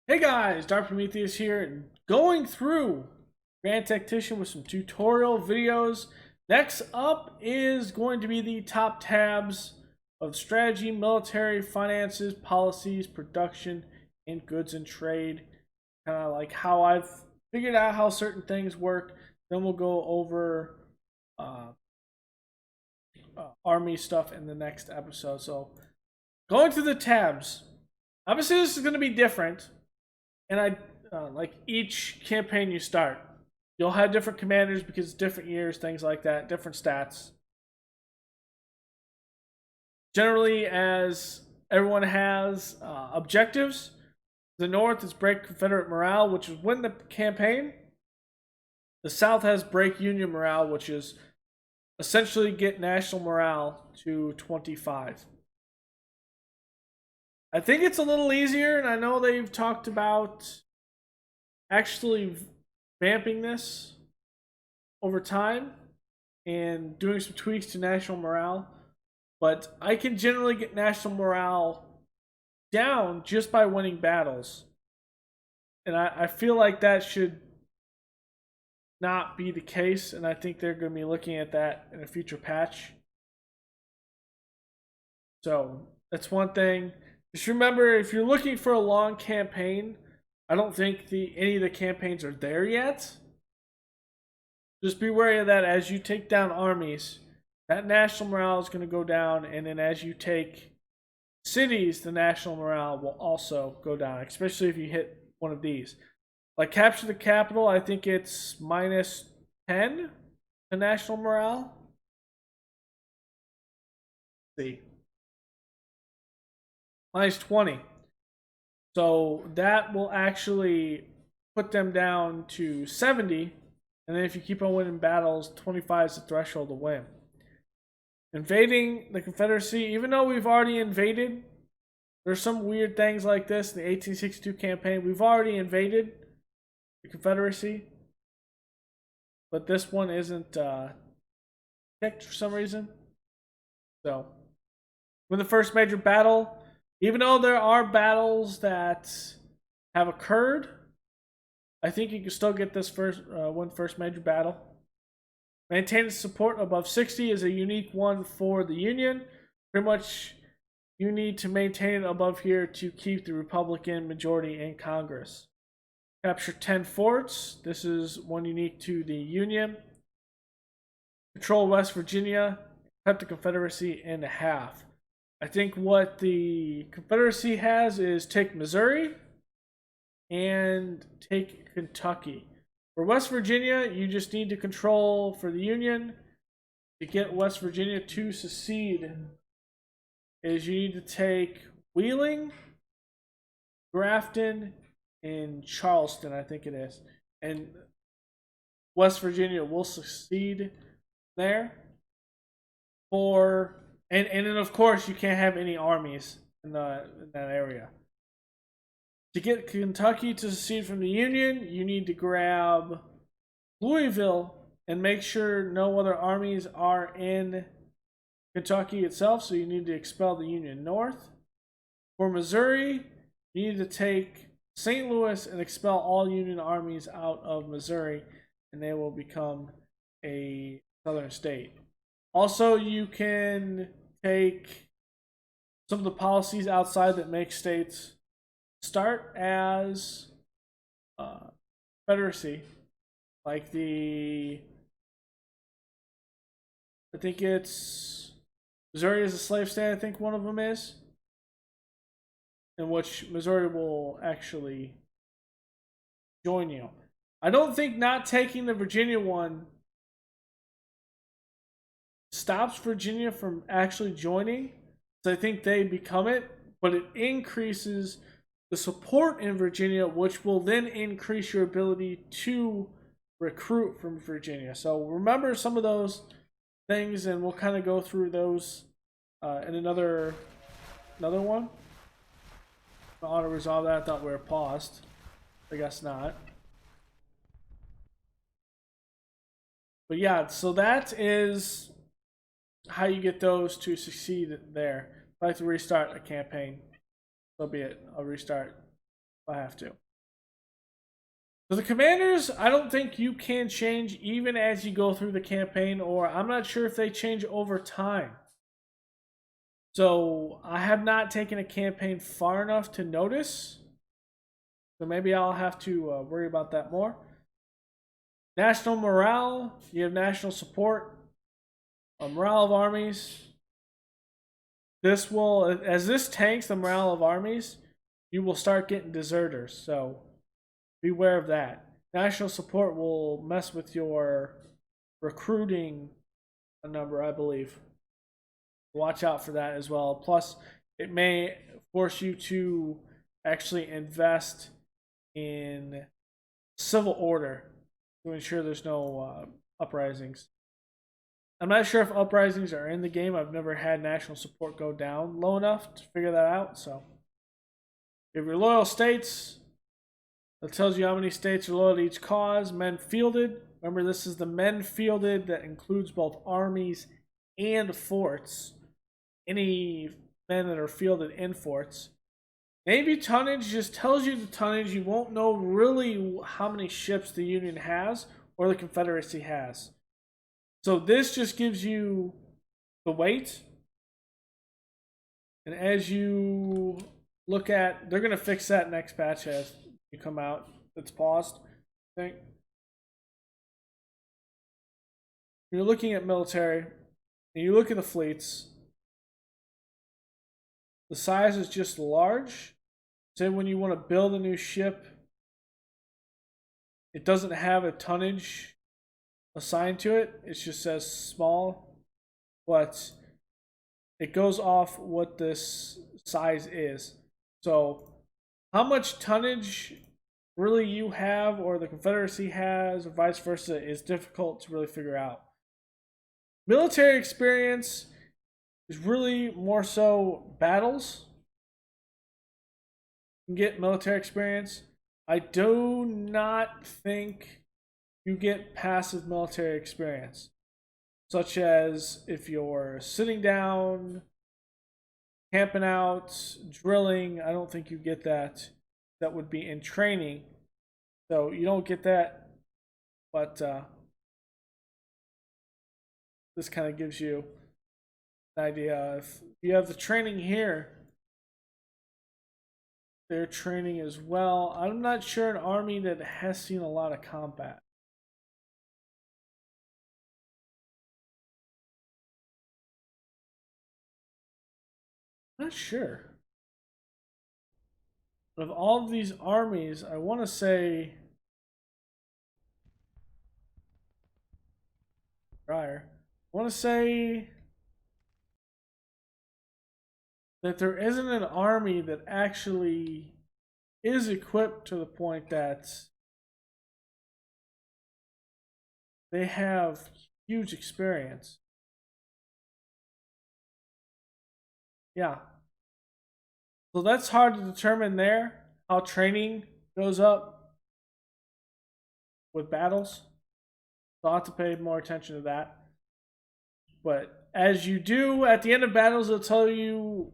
Hey guys, Dark Prometheus here, and going through Grand Tactician with some tutorial videos. Next up is going to be the top tabs of strategy, military, finances, policies, production, and goods and trade. Kind of like how I've figured out how certain things work. Then we'll go over uh, army stuff in the next episode. So, going to the tabs. Obviously, this is going to be different. And like each campaign you start, you'll have different commanders because different years, things like that, different stats. Generally, as everyone has objectives, the North is break Confederate morale, which is win the campaign. The South has break Union morale, which is essentially get national morale to 25. I think it's a little easier, and I know they've talked about actually vamping this over time and doing some tweaks to national morale. But I can generally get national morale down just by winning battles. And I feel like that should not be the case, and I think they're going to be looking at that in a future patch. So that's one thing. Just remember, if you're looking for a long campaign, I don't think any of the campaigns are there yet. Just be wary of that as you take down armies. That national morale is going to go down, and then as you take cities, the national morale will also go down, especially if you hit one of these. Like capture the capital, I think it's minus 10 to national morale. Let's see. Minus 20. So that will actually put them down to 70. And then if you keep on winning battles, 25 is the threshold to win. Invading the Confederacy, even though we've already invaded, there's some weird things like this in the 1862 campaign. We've already invaded the Confederacy, but this one isn't picked for some reason. So, win the first major battle. Even though there are battles that have occurred, I think you can still get this win first major battle. Maintain support above 60 is a unique one for the Union. Pretty much you need to maintain it above here to keep the Republican majority in Congress. Capture 10 forts. This is one unique to the Union. Control West Virginia. Cut the Confederacy in half. I think what the Confederacy has is take Missouri and take Kentucky. For West Virginia, you just need to control for the Union to get West Virginia to secede. Is you need to take Wheeling, Grafton, and Charleston, I think it is. And West Virginia will secede there. And then of course you can't have any armies in that area. To get Kentucky to secede from the Union, you need to grab Louisville and make sure no other armies are in Kentucky itself, so you need to expel the Union North. For Missouri, you need to take St. Louis and expel all Union armies out of Missouri, and they will become a southern state. Also, you can take some of the policies outside that make states start as Confederacy, like I think it's Missouri is a slave state. I think one of them is, in which Missouri will actually join you. I don't think not taking the Virginia one stops Virginia from actually joining. So I think they become it, but it increases the support in Virginia, which will then increase your ability to recruit from Virginia. So remember some of those things, and we'll kind of go through those in another one. I want to resolve that. I thought we were paused. I guess not. But yeah, so that is how you get those to succeed there. If I have to restart a campaign, so be it. I'll restart. if I have to. So the commanders, I don't think you can change even as you go through the campaign, or I'm not sure if they change over time. So I have not taken a campaign far enough to notice. So maybe I'll have to worry about that more. National morale, you have national support. Morale of armies. This will, as this tanks the morale of armies, you will start getting deserters. So beware of that. National support will mess with your recruiting number, I believe. Watch out for that as well. Plus, it may force you to actually invest in civil order to ensure there's no uprisings. I'm not sure if uprisings are in the game. I've never had national support go down low enough to figure that out. So, if you're loyal states, it tells you how many states are loyal to each cause. Men fielded. Remember, this is the men fielded that includes both armies and forts. Any men that are fielded in forts. Navy tonnage just tells you the tonnage. You won't know really how many ships the Union has or the Confederacy has. So this just gives you the weight. And as you look at, they're going to fix that next patch as you come out. It's paused, I think. You're looking at military, and you look at the fleets. The size is just large. Say when you want to build a new ship, it doesn't have a tonnage assigned to it. It just says small, but it goes off what this size is. So how much tonnage really you have or the Confederacy has or vice versa is difficult to really figure out. Military experience is really more so battles. You can get military experience. I do not think you get passive military experience, such as if you're sitting down, camping out, drilling. I don't think you get that. That would be in training. So you don't get that, but this kind of gives you an idea. If you have the training here, their training as well. I'm not sure an army that has seen a lot of combat. Not sure. But of all of these armies, I want to say prior. I want to say that there isn't an army that actually is equipped to the point that they have huge experience. Yeah. So that's hard to determine there, how training goes up with battles. So I'll have to pay more attention to that. But as you do, at the end of battles, it'll tell you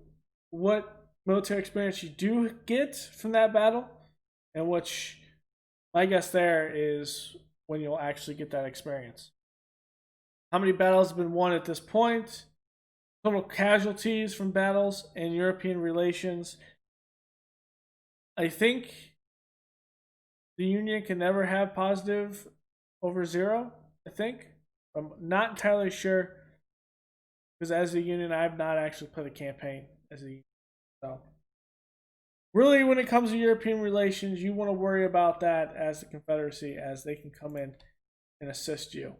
what military experience you do get from that battle, and which my guess there is when you'll actually get that experience. How many battles have been won at this point? Total casualties from battles and European relations. I think the Union can never have positive over 0, I think. I'm not entirely sure, because as a Union, I have not actually played a campaign as a Union. So, really, when it comes to European relations, you want to worry about that as the Confederacy, as they can come in and assist you.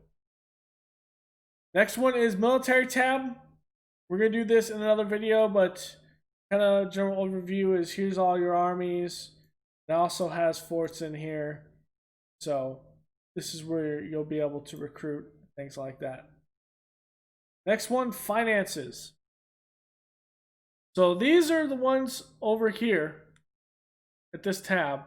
Next one is military tab. We're going to do this in another video, but kind of general overview is here's all your armies. It also has forts in here. So this is where you'll be able to recruit, things like that. Next one, finances. So these are the ones over here at this tab.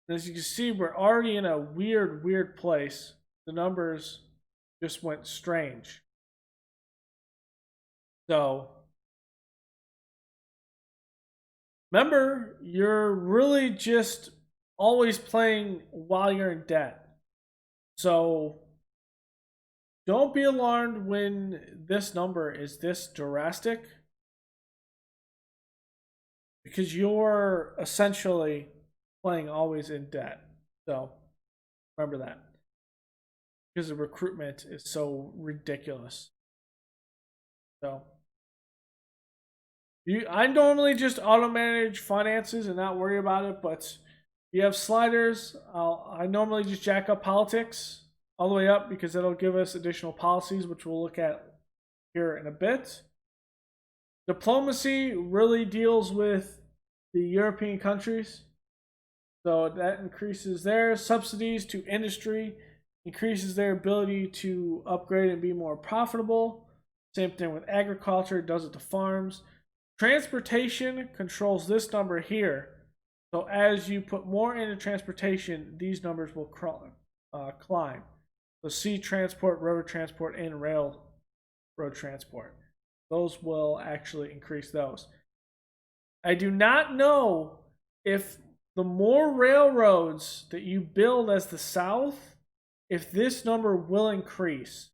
As you can see, we're already in a weird place. The numbers just went strange. So Remember, you're really just always playing while you're in debt. So don't be alarmed when this number is this drastic, because you're essentially playing always in debt. So remember that, because the recruitment is so ridiculous. So I normally just auto manage finances and not worry about it, but you have sliders. I normally just jack up politics all the way up because that'll give us additional policies, which we'll look at here in a bit. Diplomacy really deals with the European countries, so that increases their subsidies to industry, increases their ability to upgrade and be more profitable. Same thing with agriculture, does it to farms. Transportation controls this number here. So as you put more into transportation, these numbers will climb. So sea transport, river transport, and railroad transport. Those will actually increase those. I do not know if the more railroads that you build as the South, if this number will increase.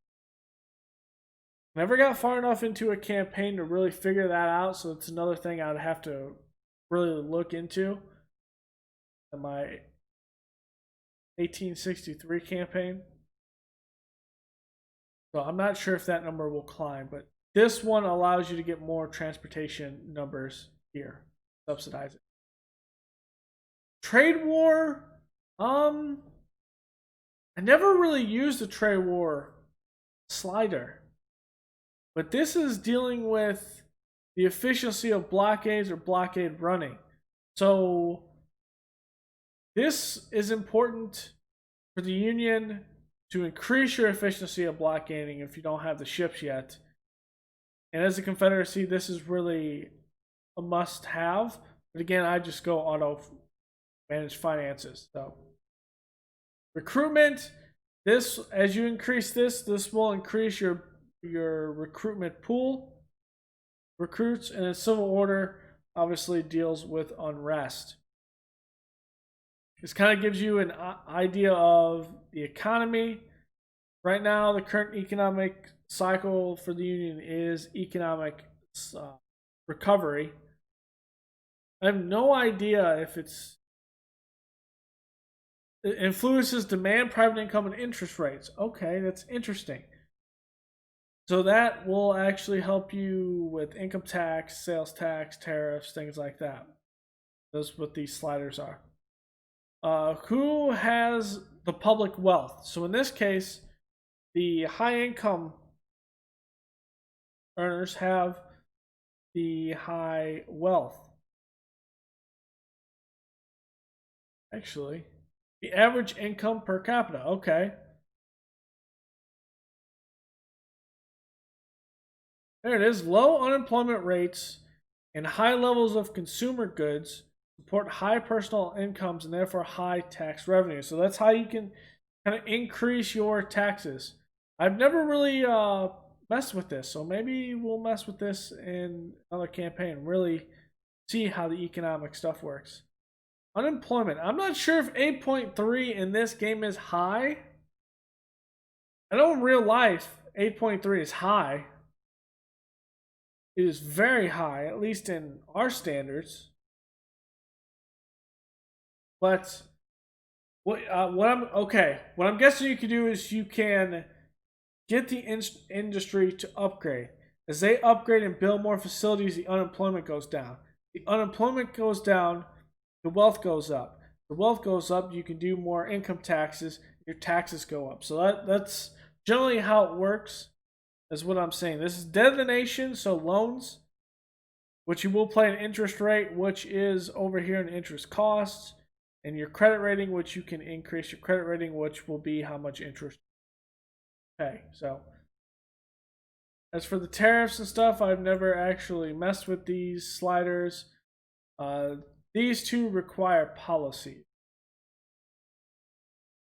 Never got far enough into a campaign to really figure that out, so it's another thing I'd have to really look into in my 1863 campaign. So I'm not sure if that number will climb, but this one allows you to get more transportation numbers here. Subsidize it. Trade war. I never really used the trade war slider. But this is dealing with the efficiency of blockades or blockade running. So this is important for the Union to increase your efficiency of blockading if you don't have the ships yet. And as a Confederacy, this is really a must-have. But again, I just go auto manage finances. So recruitment, this, as you increase this will increase your recruitment pool, recruits, and then civil order obviously deals with unrest. This kind of gives you an idea of the economy. Right now, the current economic cycle for the Union is economic recovery. I have no idea if it influences demand, private income, and interest rates. Okay, that's interesting. So that will actually help you with income tax, sales tax, tariffs, things like that. That's what these sliders are. Who has the public wealth? So in this case, the high income earners have the high wealth. Actually, the average income per capita. Okay. There it is. Low unemployment rates and high levels of consumer goods support high personal incomes and therefore high tax revenue. So that's how you can kind of increase your taxes. I've never really messed with this, so maybe we'll mess with this in another campaign. Really see how the economic stuff works. Unemployment. I'm not sure if 8.3 in this game is high. I know in real life 8.3 is high. It is very high, at least in our standards. But what I'm guessing you can do is you can get the industry to upgrade. As they upgrade and build more facilities, the unemployment goes down. The unemployment goes down, the wealth goes up. The wealth goes up, you can do more income taxes, your taxes go up. So that's generally how it works. That's what I'm saying. This is debt of the nation, so loans, which you will play an interest rate, which is over here in interest costs, and your credit rating, which you can increase your credit rating, which will be how much interest you pay. So as for the tariffs and stuff, I've never actually messed with these sliders. These two require policy.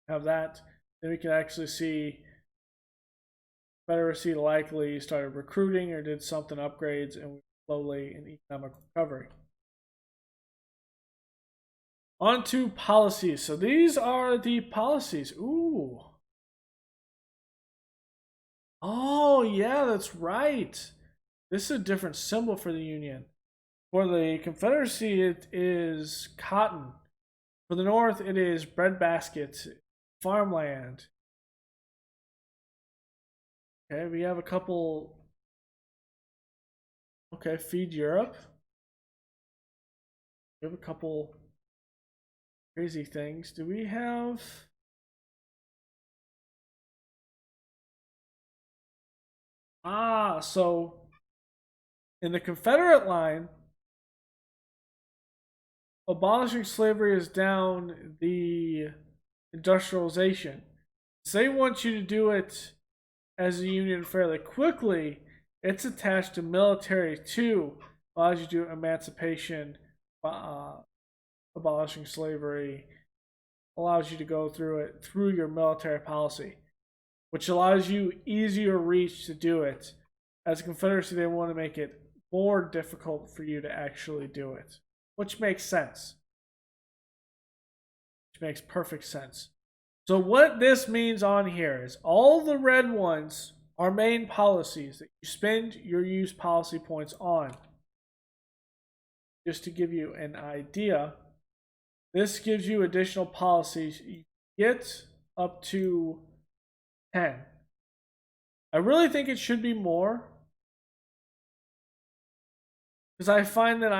Have that. Then we can actually see Confederacy likely started recruiting or did something upgrades and slowly in economic recovery. On to policies. So these are the policies. Ooh. Oh, yeah, that's right. This is a different symbol for the Union. For the Confederacy, it is cotton. For the North, it is breadbasket, farmland. Okay, we have a couple. Okay, feed Europe. We have a couple crazy things. Do we have? So in the Confederate line, abolishing slavery is down the industrialization. So they want you to do it as a union fairly quickly. It's attached to military too, allows you to do emancipation, abolishing slavery, allows you to go through it through your military policy, which allows you easier reach to do it. As a Confederacy, they want to make it more difficult for you to actually do it, which makes sense. Which makes perfect sense. So what this means on here is all the red ones are main policies that you spend your use policy points on. Just to give you an idea, this gives you additional policies. You get up to 10. I really think it should be more, because I find that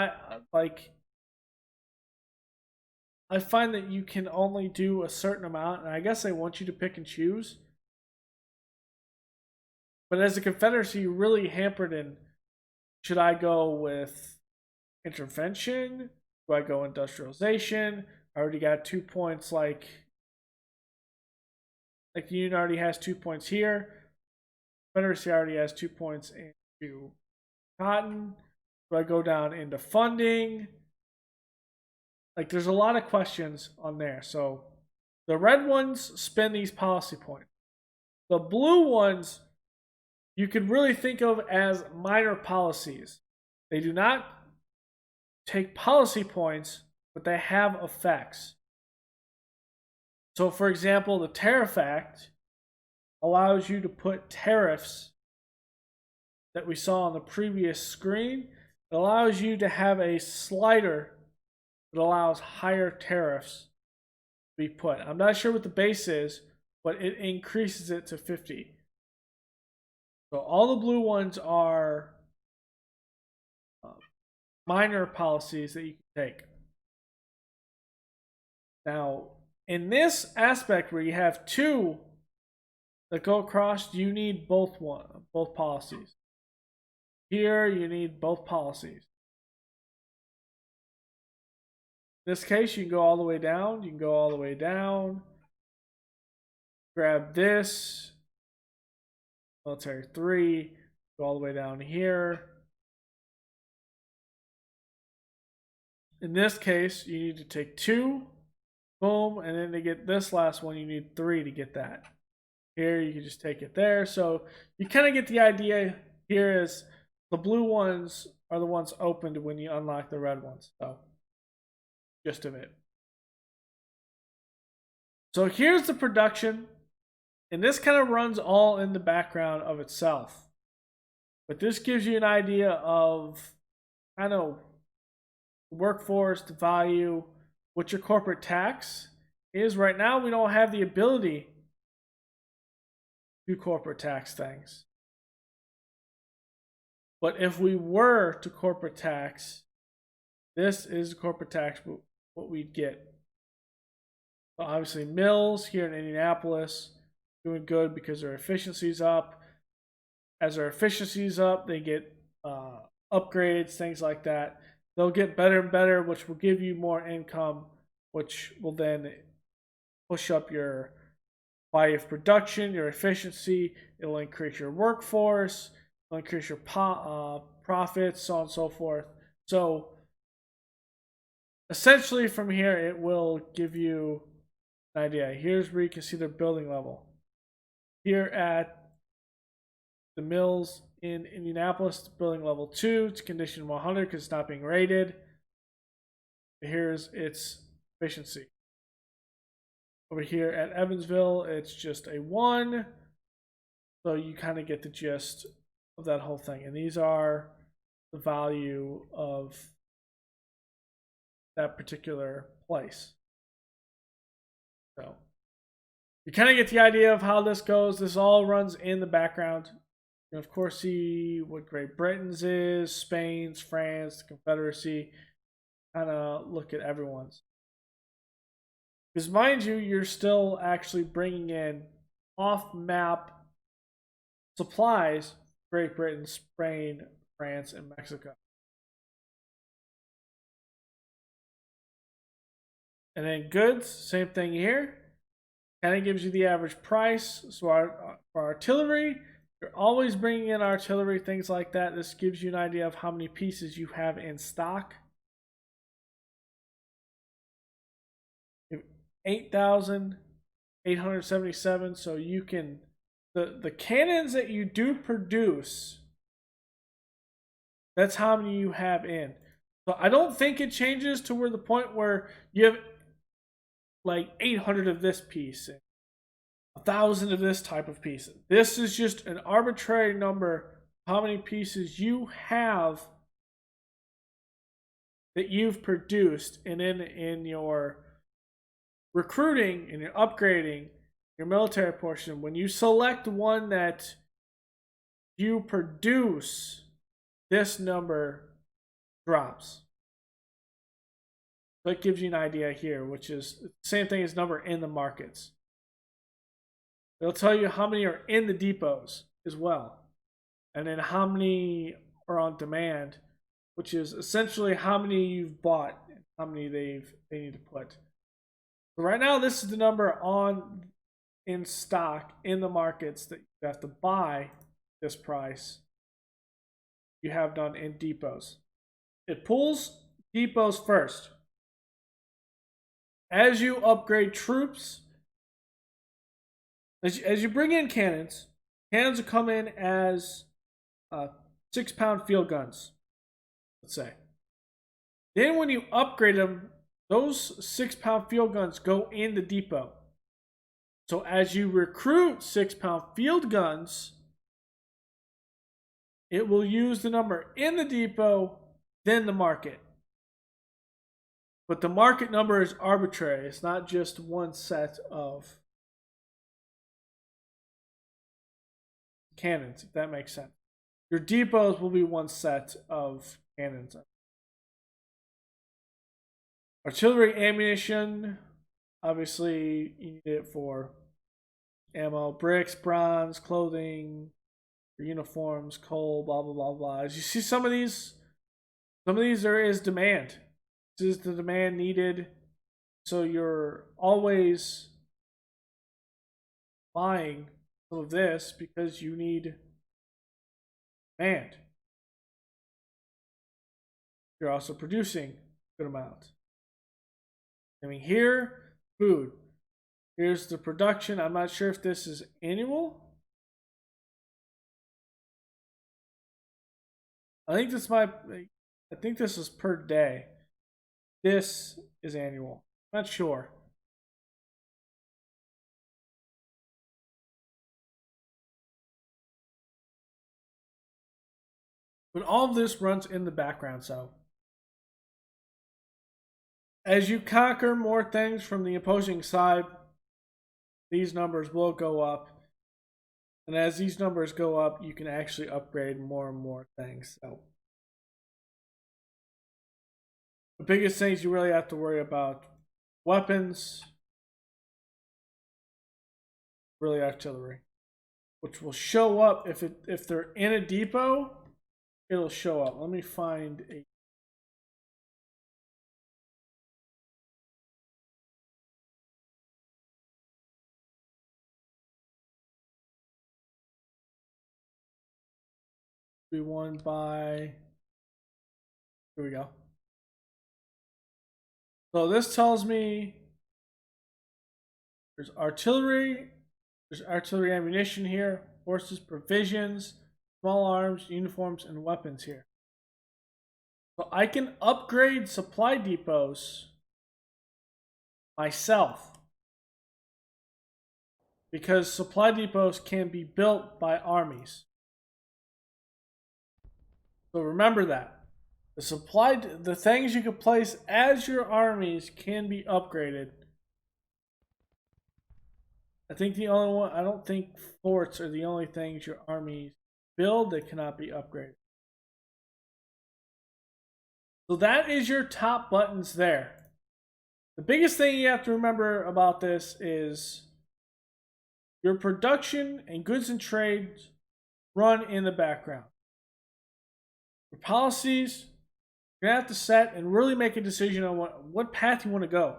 I find that you can only do a certain amount, and I guess they want you to pick and choose. But as a Confederacy, you're really hampered in, should I go with intervention? Do I go industrialization? I already got 2 points, like the Union already has 2 points here. Confederacy already has 2 points into cotton. Do I go down into funding? Like, there's a lot of questions on there. So the red ones spend these policy points. The blue ones you could really think of as minor policies. They do not take policy points, but they have effects. So, for example, the Tariff Act allows you to put tariffs that we saw on the previous screen. It allows you to have a slider that allows higher tariffs to be put. I'm not sure what the base is, but it increases it to 50. So all the blue ones are minor policies that you can take. Now, in this aspect where you have two that go across, you need both policies. Here, you need both policies. In this case, you can go all the way down. You can go all the way down. Grab this. Military 3. Go all the way down here. In this case, you need to take 2. Boom. And then to get this last one, you need 3 to get that. Here, you can just take it there. So you kind of get the idea here is the blue ones are the ones opened when you unlock the red ones. So, gist of it. So here's the production. And this kind of runs all in the background of itself. But this gives you an idea of kind of workforce, the value, what your corporate tax is. Right now, we don't have the ability to do corporate tax things. But if we were to corporate tax, this is corporate tax, what we'd get. So obviously, mills here in Indianapolis doing good because their efficiency's up. As their efficiency's up, they get upgrades, things like that. They'll get better and better, which will give you more income, which will then push up your value of production, your efficiency. It'll increase your workforce, it'll increase your profits, so on and so forth. So essentially from here, it will give you an idea. Here's where you can see their building level. Here at the mills in Indianapolis, building level 2, it's condition 100 because it's not being rated. Here's its efficiency. Over here at Evansville, it's just a 1. So you kind of get the gist of that whole thing. And these are the value of that particular place. So you kind of get the idea of how this goes. This all runs in the background. You of course see what Great Britain's is, Spain's, France, the Confederacy. Kind of look at everyone's. Because mind you, you're still actually bringing in off-map supplies, Great Britain, Spain, France, and Mexico. And then goods, same thing here. Kind of gives you the average price. So for artillery, you're always bringing in artillery, things like that. This gives you an idea of how many pieces you have in stock. 8,877. So you can, the cannons that you do produce, that's how many you have in. So I don't think it changes to where the point where you have like 800 of this piece and 1,000 of this type of piece. This is just an arbitrary number, how many pieces you have that you've produced, and in your recruiting and your upgrading, your military portion, when you select one that you produce, this number drops. That gives you an idea here, which is the same thing as number in the markets. It'll tell you how many are in the depots as well, and then how many are on demand, which is essentially how many you've bought and how many they need to put. So right now, this is the number in stock in the markets that you have to buy this price. You have done in depots. It pulls depots first. As you upgrade troops, as you bring in cannons will come in as 6-pound field guns, let's say. Then when you upgrade them, those 6-pound field guns go in the depot. So as you recruit 6-pound field guns, it will use the number in the depot, then the market. But the market number is arbitrary. It's not just one set of cannons, if that makes sense. Your depots will be one set of cannons. Artillery ammunition, obviously you need it for ammo, bricks, bronze, clothing, uniforms, coal, blah blah blah blah. As you see, some of these there is demand. This is the demand needed, so you're always buying some of this because you need demand. You're also producing a good amount. I mean, here, food. Here's the production. I'm not sure if this is annual. I think this is per day. This is annual. Not sure. But all of this runs in the background, so as you conquer more things from the opposing side, these numbers will go up. And as these numbers go up, you can actually upgrade more and more things. So the biggest things you really have to worry about: weapons, really artillery, which will show up if they're in a depot. It'll show up. Let me find a. Be won by. Here we go. So this tells me there's artillery ammunition here, horses, provisions, small arms, uniforms, and weapons here. So I can upgrade supply depots myself. Because supply depots can be built by armies. So remember that. The things you can place as your armies can be upgraded. I don't think forts are the only things your armies build that cannot be upgraded. So that is your top buttons there. The biggest thing you have to remember about this is your production and goods and trades run in the background. Your policies, you're going to have to set and really make a decision on what path you want to go.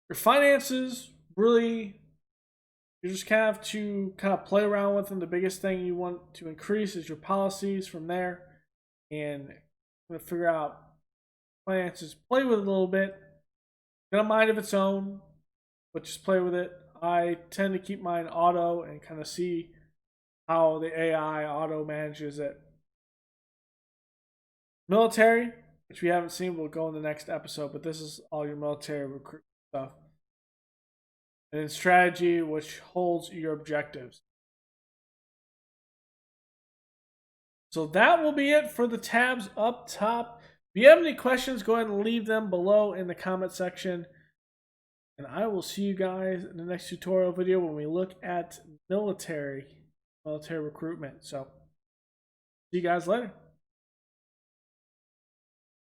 Your finances, really, you just kind of have to play around with them. The biggest thing you want to increase is your policies from there. And figure out finances. Play with it a little bit. Got a mind of its own, but just play with it. I tend to keep mine auto and kind of see how the AI auto manages it. Military, which we haven't seen, will go in the next episode, but this is all your military recruit stuff. And then strategy, which holds your objectives. So that will be it for the tabs up top. If you have any questions, go ahead and leave them below in the comment section. And I will see you guys in the next tutorial video when we look at military recruitment. So see you guys later.